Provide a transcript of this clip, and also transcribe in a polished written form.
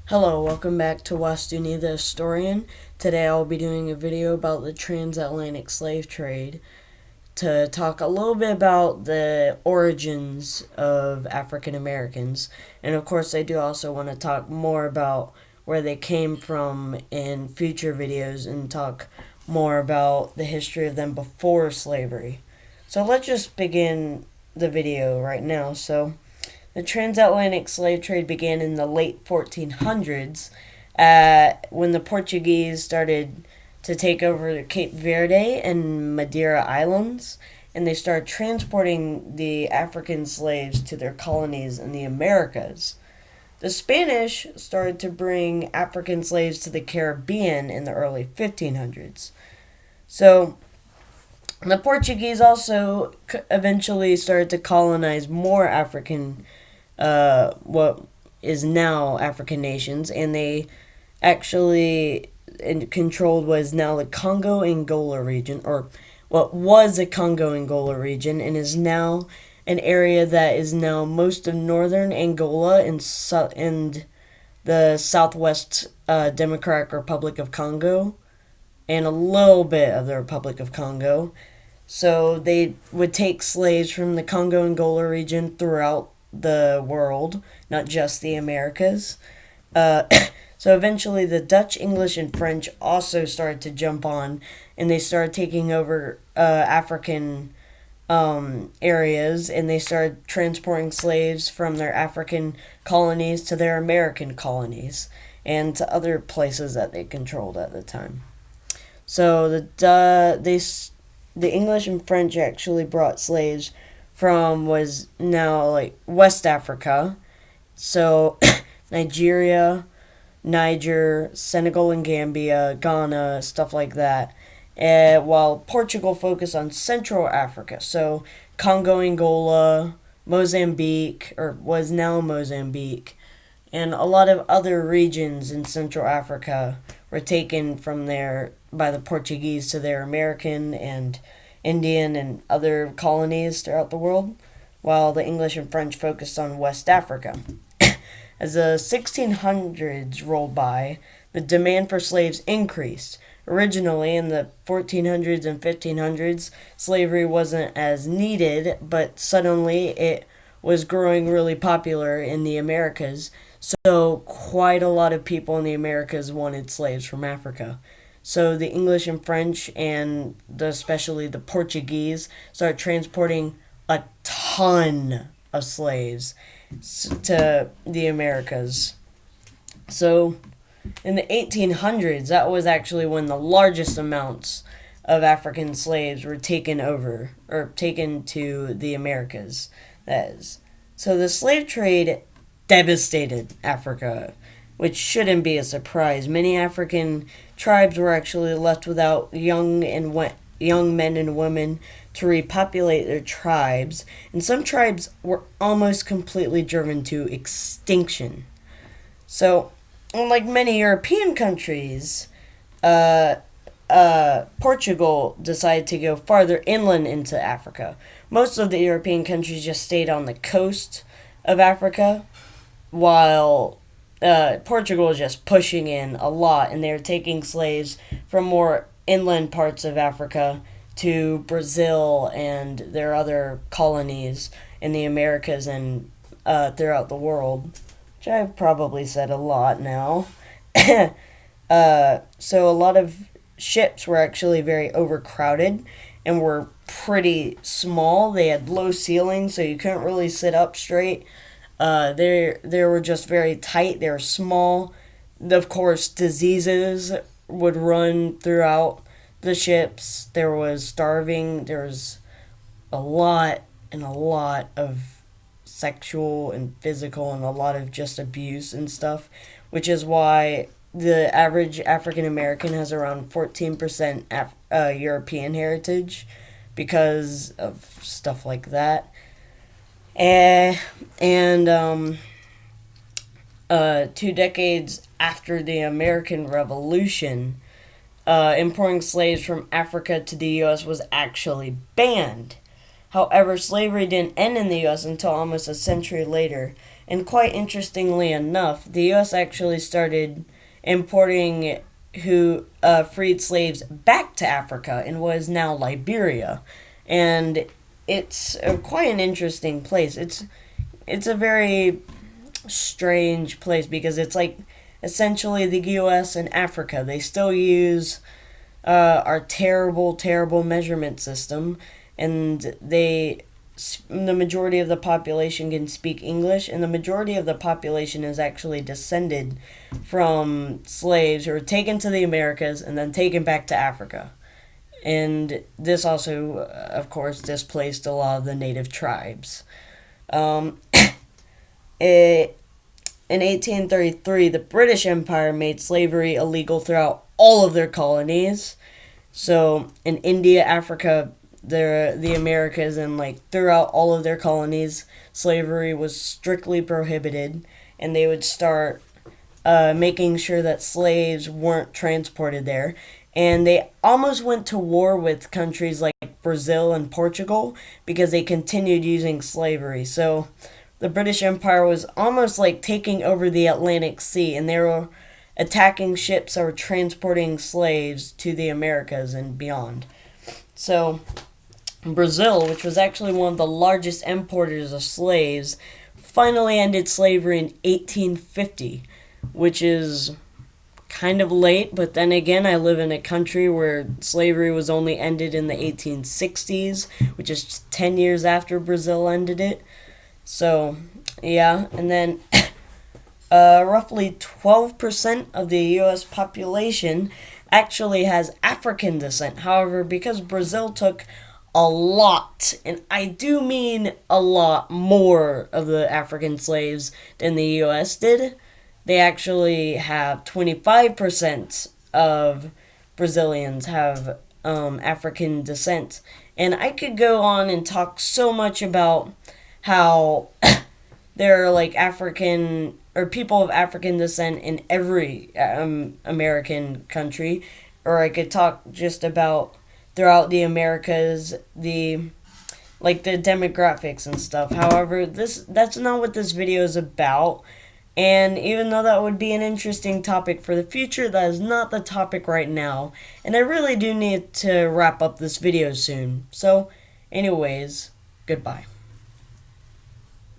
Hello, welcome back to Wastuni the Historian. Today I'll be doing a video about the transatlantic slave trade to talk a little bit about the origins of African Americans. And of course, I do also want to talk more about where they came from in future videos and talk more about the history of them before slavery. So let's just begin the video right now. The transatlantic slave trade began in the late 1400s when the Portuguese started to take over the Cape Verde and Madeira Islands, and they started transporting the African slaves to their colonies in the Americas. The Spanish started to bring African slaves to the Caribbean in the early 1500s. So, the Portuguese also eventually started to colonize more African what is now African nations, and they actually controlled what is now the Congo Angola region, or what was the Congo Angola region, and is now an area that is now most of northern Angola and the southwest Democratic Republic of Congo, and a little bit of the Republic of Congo. So they would take slaves from the Congo Angola region throughout the world, not just the Americas. Uh, so eventually, the Dutch, English, and French also started to jump on, and they started taking over African areas, and they started transporting slaves from their African colonies to their American colonies and to other places that they controlled at the time. So the English and French actually brought slaves from was now like West Africa, so Nigeria, Niger, Senegal and Gambia, Ghana, stuff like that. While Portugal focused on Central Africa, so Congo, Angola, Mozambique, or was now Mozambique, and a lot of other regions in Central Africa were taken from there by the Portuguese to their American and Indian and other colonies throughout the world, while the English and French focused on West Africa. As the 1600s rolled by, the demand for slaves increased. Originally, in the 1400s and 1500s, slavery wasn't as needed, but suddenly it was growing really popular in the Americas, so quite a lot of people in the Americas wanted slaves from Africa. So the English and French and especially the Portuguese started transporting a ton of slaves to the Americas. So in the 1800s, that was actually when the largest amounts of African slaves were taken over or taken to the Americas. That is. So the slave trade devastated Africa, which shouldn't be a surprise. Many African tribes were actually left without young men and women to repopulate their tribes, and some tribes were almost completely driven to extinction. So, unlike many European countries, Portugal decided to go farther inland into Africa. Most of the European countries just stayed on the coast of Africa, while Portugal was just pushing in a lot, and they were taking slaves from more inland parts of Africa to Brazil and their other colonies in the Americas and throughout the world, which I've probably said a lot now. So a lot of ships were actually very overcrowded and were pretty small. They had low ceilings, so you couldn't really sit up straight. They were just very tight. They were small. Of course, diseases would run throughout the ships. There was starving. There was a lot of sexual and physical and a lot of just abuse and stuff, which is why the average African American has around 14% European heritage because of stuff like that. And 2 decades after the American Revolution, importing slaves from Africa to the U.S. was actually banned. However, slavery didn't end in the U.S. until almost a century later, And quite interestingly enough, the U.S. actually started importing who freed slaves back to Africa in what is now Liberia, and it's quite an interesting place. It's a very strange place because it's like essentially the U.S. and Africa. They still use our terrible, terrible measurement system, and the majority of the population can speak English, and the majority of the population is actually descended from slaves who were taken to the Americas and then taken back to Africa. And this also, of course, displaced a lot of the native tribes. Um, it, in 1833, the British Empire made slavery illegal throughout all of their colonies. So in India, Africa, the Americas, and like throughout all of their colonies, slavery was strictly prohibited, and they would start making sure that slaves weren't transported there. And they almost went to war with countries like Brazil and Portugal because they continued using slavery. So the British Empire was almost like taking over the Atlantic Sea, and they were attacking ships that were transporting slaves to the Americas and beyond. So Brazil, which was actually one of the largest importers of slaves, finally ended slavery in 1850, which is kind of late, but then again, I live in a country where slavery was only ended in the 1860s, which is 10 years after Brazil ended it. So, yeah, and then roughly 12% of the U.S. population actually has African descent. However, because Brazil took a lot, and I do mean a lot more of the African slaves than the U.S. did, they actually have 25% of Brazilians have African descent. And I could go on and talk so much about how there are like African or people of African descent in every American country, or I could talk just about throughout the Americas, the demographics and stuff. However, that's not what this video is about. And even though that would be an interesting topic for the future, that is not the topic right now. And I really do need to wrap up this video soon. So, anyways, goodbye.